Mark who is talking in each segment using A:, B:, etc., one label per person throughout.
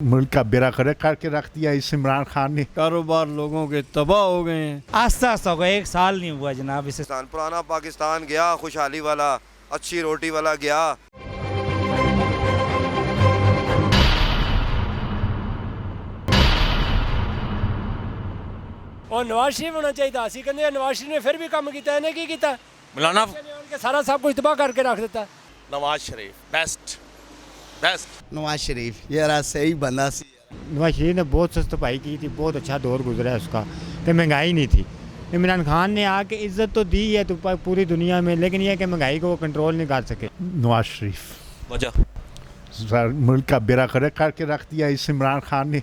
A: मुल्क का बेड़ा गर्क करके रख दिया इस इमरान खान ने।
B: कारोबार लोगों के तबाह हो गए हैं।
C: आस्ता आस्ता होगा, 1 साल नहीं हुआ जनाब इसे।
D: पुराना पाकिस्तान गया, खुशहाली वाला, अच्छी रोटी वाला गया।
E: और नवाज शरीफ होना चाहिए था। असी कहते नवाज शरीफ ने फिर भी काम किया, इन्हें की किया
F: मौलाना
E: उनके सारा सब कुछ तबाह करके रख देता।
F: नवाज शरीफ बेस्ट बेस्ट
G: नवाज शरीफ यार सही बंदा सी।
H: नवाज शरीफ ने बहुत सस्त सफाई की थी, बहुत अच्छा दौर गुजरा है उसका, तो महंगाई नहीं थी। इमरान खान ने आके इज्जत तो दी है तो पूरी दुनिया में, लेकिन यह कि महंगाई को वो कंट्रोल नहीं कर सके।
A: नवाज शरीफ
F: वजह
A: मुल्क का बेड़ा गर्क करके रख दिया इस इमरान खान ने।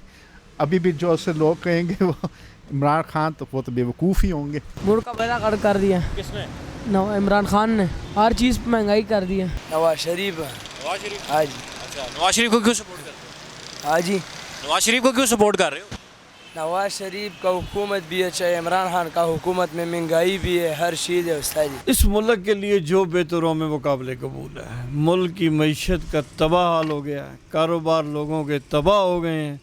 A: अभी भी जो से लोग कहेंगे वो इमरान खान तो वो तो बेवकूफ़ ही होंगे।
I: मुल्क का बेड़ा गर्क कर दिया
F: किसने?
I: इमरान खान ने हर चीज़ महंगाई कर दी है।
G: नवाज शरीफ हाँ जी।
F: अच्छा, नवाज शरीफ को क्यों सपोर्ट करते हो?
G: हाँ जी,
F: नवाज शरीफ को क्यों सपोर्ट कर रहे हो?
G: नवाज शरीफ का हुकूमत भी अच्छा है, इमरान खान का हुकूमत में महंगाई भी है, हर चीज़ है उस्ताद जी।
B: इस मुल्क के लिए जो बेहतर में वो काबिल कबूल है। मुल्क की मईशत का तबाह हाल हो गया है, कारोबार लोगों के तबाह हो गए हैं।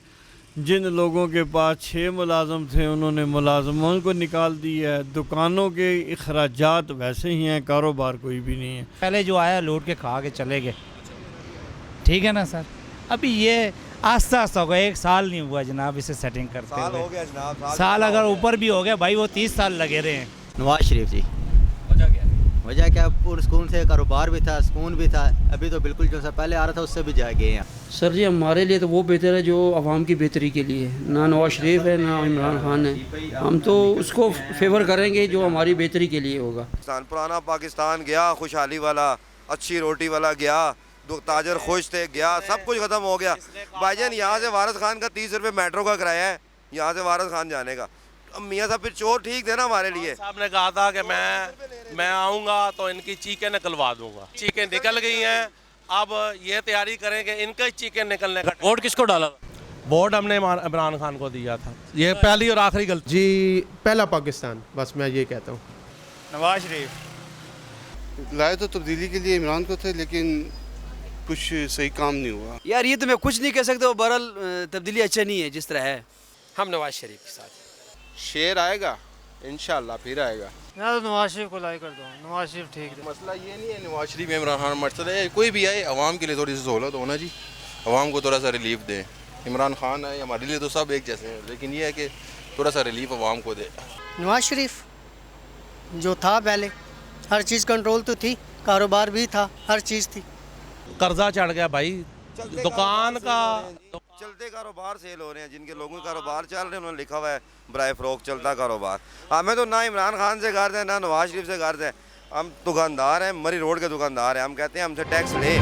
B: जिन लोगों के पास 6 मुलाजम थे उन्होंने मुलाजमों को निकाल दिया है। दुकानों के अखराजात वैसे ही हैं, कारोबार कोई भी नहीं है।
C: पहले जो आया लूट के खा के चले गए, ठीक है ना सर। अभी ये आस्ता आस्ता होगा, 1 साल नहीं हुआ जनाब इसे सेटिंग करते
D: साल हो
C: हुए।
D: गया जनाब,
C: साल अगर ऊपर भी हो गया भाई, वो 30 साल लगे रहे हैं।
G: नवाज शरीफ जी
F: वजह क्या है?
G: वजह क्या, पुरस्कून से कारोबार भी था, सुकून भी था। अभी तो बिल्कुल जो सा पहले आ रहा था उससे भी जा गए हैं।
I: सर जी हमारे लिए तो वो बेहतर है जो आवाम की बेहतरी के लिए है। ना नवाज शरीफ है ना इमरान खान है, हम तो उसको फेवर करेंगे जो हमारी बेहतरी के लिए होगा।
D: पुराना पाकिस्तान गया, खुशहाली वाला, अच्छी रोटी वाला गया, ताजर खुश थे, गया, सब कुछ खत्म हो गया। भाईजान यहाँ से वारिस खान का 30 रुपये मेट्रो का किराया है, यहाँ से वारिस खान जाने का। अब मियाँ साहब फिर चोर ठीक थे ना हमारे लिए।
F: साहब ने कहा था कि मैं आऊँगा तो इनकी चीखें निकलवा दूंगा। चीखें निकल गई हैं, अब ये तैयारी करें कि इनका चीखें निकलने का। वोट किसको डाला?
J: वोट हमने इमरान खान को दिया था। ये पहली और आखिरी गलती
K: जी, पहला पाकिस्तान, बस मैं ये कहता हूँ।
B: नवाज शरीफ
K: लाए तो तब्दीली के लिए इमरान को थे, लेकिन कुछ सही काम नहीं हुआ।
G: यार ये तो मैं कुछ नहीं कह सकता, वो बहरहाल तब्दीली अच्छा नहीं है जिस तरह है।
J: हम नवाज शरीफ के साथ।
K: शेर आएगा इंशाल्लाह, फिर आएगा।
I: तो नवाज शरीफ को लाई कर दो, नवाज शरीफ ठीक है।
K: मसला ये नहीं है नवाज शरीफ इमरान खान, मसला है कोई भी आए अवाम के लिए थोड़ी सी सहूलत होना जी, अवाम को थोड़ा सा रिलीफ दें। इमरान खान है हमारे लिए तो सब एक जैसे हैं, लेकिन ये है कि थोड़ा सा रिलीफ अवाम को दे।
I: नवाज शरीफ जो था पहले, हर चीज़ कंट्रोल तो थी, कारोबार भी था, हर चीज़ थी।
J: कर्जा चढ़ गया भाई दुकान का।
D: चलते कारोबार सेल हो रहे हैं, जिनके लोगों के कारोबार चल रहे हैं उन्होंने लिखा हुआ है बराए फ़रोख्त चलता कारोबार। हमें तो ना इमरान खान से गर्ज है ना नवाज शरीफ से गर्ज है। हम दुकानदार हैं, मरी रोड के दुकानदार हैं। हम कहते हैं हमसे टैक्स ले।